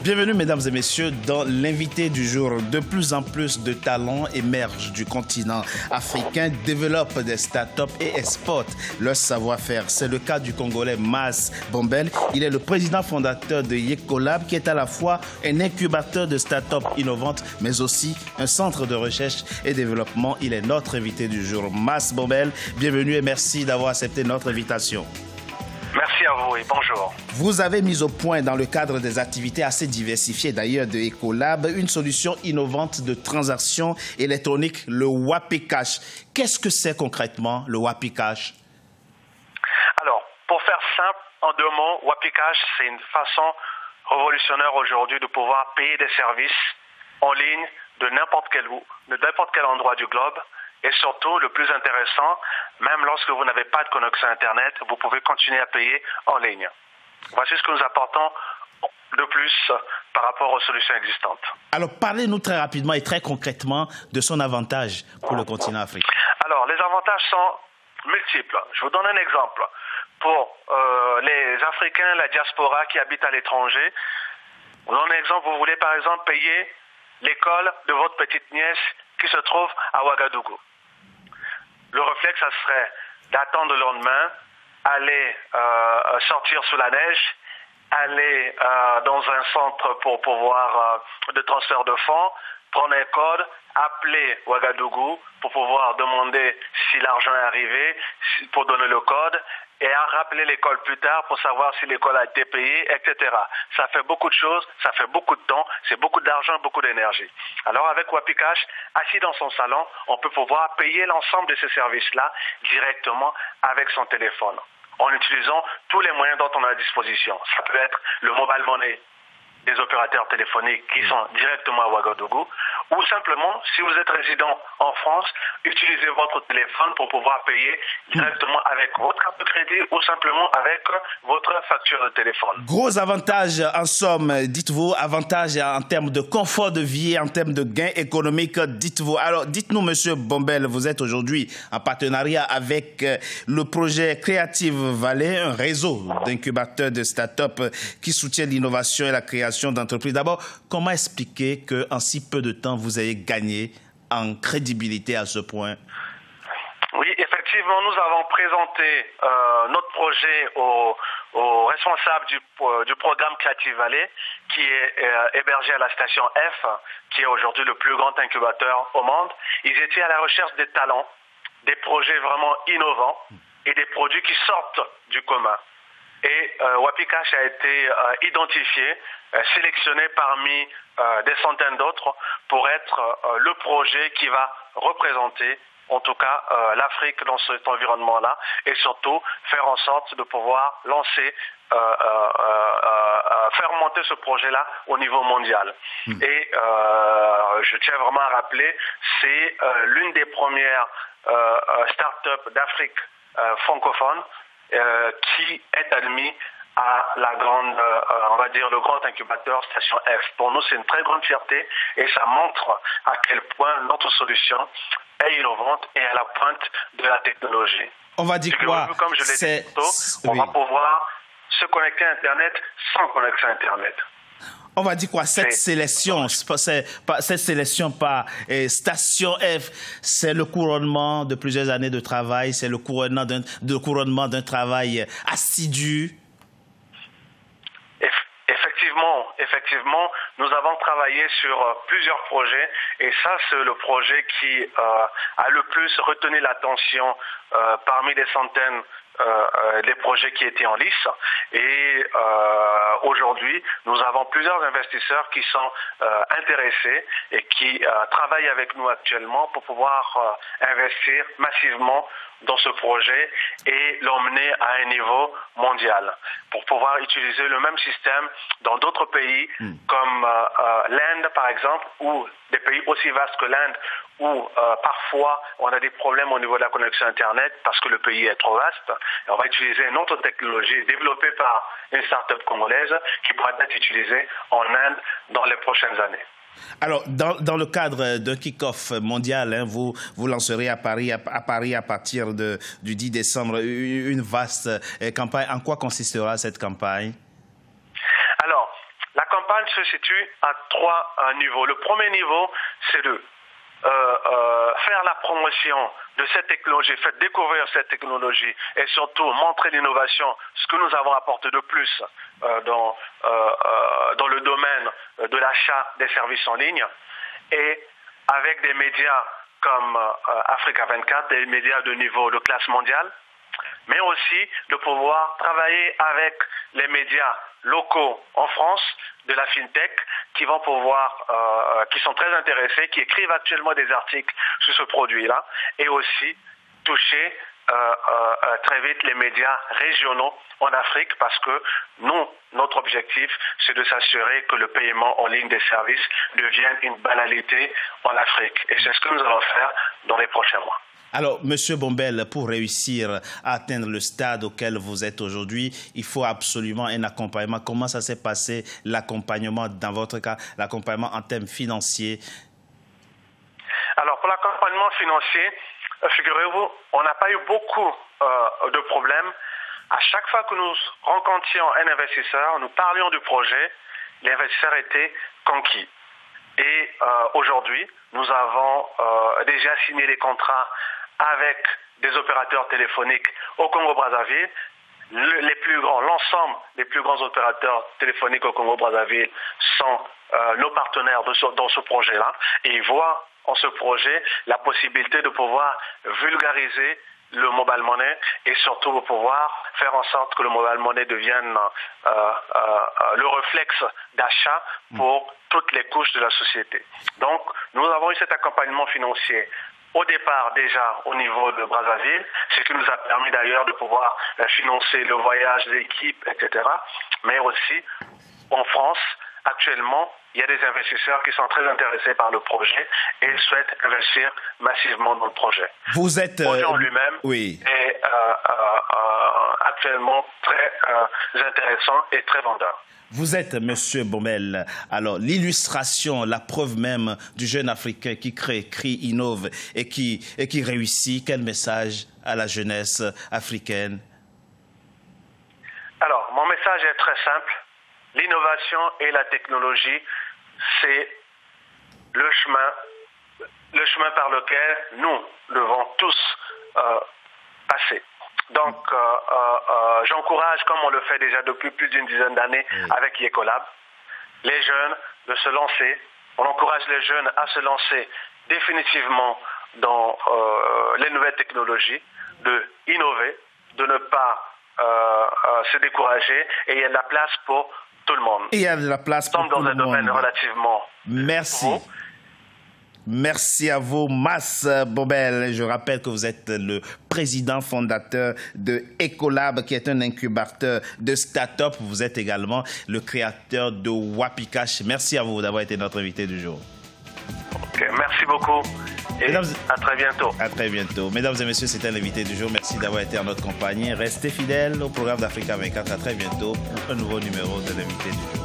Bienvenue, mesdames et messieurs, dans l'invité du jour. De plus en plus de talents émergent du continent africain, développent des startups et exportent leur savoir-faire. C'est le cas du Congolais Mass Bombel. Il est le président fondateur de Ecolab, qui est à la fois un incubateur de startups innovantes, mais aussi un centre de recherche et développement. Il est notre invité du jour. Mass Bombel, bienvenue et merci d'avoir accepté notre invitation. Merci à vous et bonjour. Vous avez mis au point, dans le cadre des activités assez diversifiées d'ailleurs de Ecolab, une solution innovante de transaction électronique, le Wapicash. Qu'est-ce que c'est concrètement, le Wapicash? Alors, pour faire simple, en deux mots, Wapicash, c'est une façon révolutionnaire aujourd'hui de pouvoir payer des services en ligne de n'importe quel endroit du globe. Et surtout, le plus intéressant, même lorsque vous n'avez pas de connexion Internet, vous pouvez continuer à payer en ligne. Voici ce que nous apportons de plus par rapport aux solutions existantes. Alors, parlez-nous très rapidement et très concrètement de son avantage pour le continent africain. Alors, les avantages sont multiples. Je vous donne un exemple. Pour les Africains, la diaspora qui habite à l'étranger, je vous donne un exemple. Vous voulez par exemple payer l'école de votre petite nièce qui se trouve à Ouagadougou. Le réflexe, ça serait d'attendre le lendemain, aller sortir sous la neige, aller dans un centre pour pouvoir de transfert de fonds, prendre un code, appeler Ouagadougou pour pouvoir demander si l'argent est arrivé, pour donner le code, et à rappeler l'école plus tard pour savoir si l'école a été payée, etc. Ça fait beaucoup de choses, ça fait beaucoup de temps, c'est beaucoup d'argent, beaucoup d'énergie. Alors avec Wapicash, assis dans son salon, on peut pouvoir payer l'ensemble de ces services-là directement avec son téléphone, en utilisant tous les moyens dont on a à disposition. Ça peut être le mobile money des opérateurs téléphoniques qui sont directement à Ouagadougou, ou simplement, si vous êtes résident en France, utilisez votre téléphone pour pouvoir payer directement avec votre carte de crédit ou simplement avec votre facture de téléphone. Gros avantage en somme, dites-vous, avantage en termes de confort de vie, en termes de gains économiques, dites-vous. Alors, dites-nous, Monsieur Bombel, vous êtes aujourd'hui en partenariat avec le projet Creative Valley, un réseau d'incubateurs de start-up qui soutient l'innovation et la création d'entreprises. D'abord, comment expliquer qu'en si peu de temps, vous ayez gagné en crédibilité à ce point? Oui, effectivement, nous avons présenté notre projet aux responsables du programme Creative Valley, qui est hébergé à la station F, qui est aujourd'hui le plus grand incubateur au monde. Ils étaient à la recherche des talents, des projets vraiment innovants et des produits qui sortent du commun. Et Wapicash a été identifié, sélectionné parmi des centaines d'autres pour être le projet qui va représenter en tout cas l'Afrique dans cet environnement-là et surtout faire en sorte de pouvoir lancer, faire monter ce projet-là au niveau mondial. Et je tiens vraiment à rappeler, c'est l'une des premières start-up d'Afrique francophone qui est admis à la grande, on va dire, le grand incubateur Station F. Pour nous, c'est une très grande fierté et ça montre à quel point notre solution est innovante et à la pointe de la technologie. On va dire quoi? Comme je l'ai dit tôt, on va pouvoir se connecter à Internet sans connexion Internet. On va dire quoi? Cette sélection par Station F, c'est le couronnement de plusieurs années de travail, c'est le couronnement d'un travail assidu. Effectivement, nous avons travaillé sur plusieurs projets et ça, c'est le projet qui a le plus retenu l'attention parmi les centaines des projets qui étaient en lice. Et aujourd'hui, nous avons plusieurs investisseurs qui sont intéressés et qui travaillent avec nous actuellement pour pouvoir investir massivement dans ce projet et l'emmener à un niveau mondial pour pouvoir utiliser le même système dans d'autres pays comme l'Inde par exemple, ou des pays aussi vastes que l'Inde où parfois on a des problèmes au niveau de la connexion Internet parce que le pays est trop vaste. Et on va utiliser une autre technologie développée par une start-up congolaise qui pourra être utilisée en Inde dans les prochaines années. Alors, dans le cadre d'un kick-off mondial, hein, vous lancerez à Paris à partir du 10 décembre une vaste campagne. En quoi consistera cette campagne? Alors, la campagne se situe à 3 niveaux. Le premier niveau, c'est de faire la promotion de cette technologie, faire découvrir cette technologie et surtout montrer l'innovation, ce que nous avons apporté de plus dans le domaine de l'achat des services en ligne, et avec des médias comme Africa 24, des médias de niveau de classe mondiale, mais aussi de pouvoir travailler avec les médias locaux en France, de la FinTech, qui vont pouvoir, qui sont très intéressés, qui écrivent actuellement des articles sur ce produit-là, et aussi toucher très vite les médias régionaux en Afrique, parce que notre objectif, c'est de s'assurer que le paiement en ligne des services devienne une banalité en Afrique. Et c'est ce que nous allons faire dans les prochains mois. Alors, Monsieur Bombel, pour réussir à atteindre le stade auquel vous êtes aujourd'hui, il faut absolument un accompagnement. Comment ça s'est passé, l'accompagnement, dans votre cas, l'accompagnement en termes financiers? Alors, pour l'accompagnement financier, figurez-vous, on n'a pas eu beaucoup de problèmes. À chaque fois que nous rencontrions un investisseur, nous parlions du projet, l'investisseur était conquis. Et aujourd'hui, nous avons déjà signé les contrats avec des opérateurs téléphoniques au Congo-Brazzaville. L'ensemble des plus grands opérateurs téléphoniques au Congo-Brazzaville sont nos partenaires dans ce projet-là. Et ils voient en ce projet la possibilité de pouvoir vulgariser le mobile money et surtout de pouvoir faire en sorte que le mobile money devienne le réflexe d'achat pour toutes les couches de la société. Donc, nous avons eu cet accompagnement financier au départ déjà au niveau de Brazzaville, ce qui nous a permis d'ailleurs de pouvoir financer le voyage d'équipe, etc. Mais aussi en France, actuellement, il y a des investisseurs qui sont très intéressés par le projet et souhaitent investir massivement dans le projet. Vous êtes... Le projet en lui-même est actuellement très intéressant et très vendeur. Vous êtes, Monsieur Bombel, alors l'illustration, la preuve même du jeune Africain qui crée, innove et qui réussit. Quel message à la jeunesse africaine? Alors, mon message est très simple. L'innovation et la technologie, c'est le chemin par lequel nous devons tous passer. Donc, j'encourage, comme on le fait déjà depuis plus d'une dizaine d'années avec Ecolab, les jeunes de se lancer. On encourage les jeunes à se lancer définitivement dans les nouvelles technologies, de innover, de ne pas se décourager, et il y a de la place pour tout le monde. Il y a de la place pour tout le monde. Nous sommes dans un domaine relativement... Merci. Bon. Merci à vous, Mas Bombel. Je rappelle que vous êtes le président fondateur de Ecolab, qui est un incubateur de start-up. Vous êtes également le créateur de Wapicash. Merci à vous d'avoir été notre invité du jour. Okay, merci beaucoup et à très bientôt. À très bientôt. Mesdames et messieurs, c'était l'invité du jour. Merci d'avoir été en notre compagnie. Restez fidèles au programme d'Africa 24. À très bientôt pour un nouveau numéro de l'invité du jour.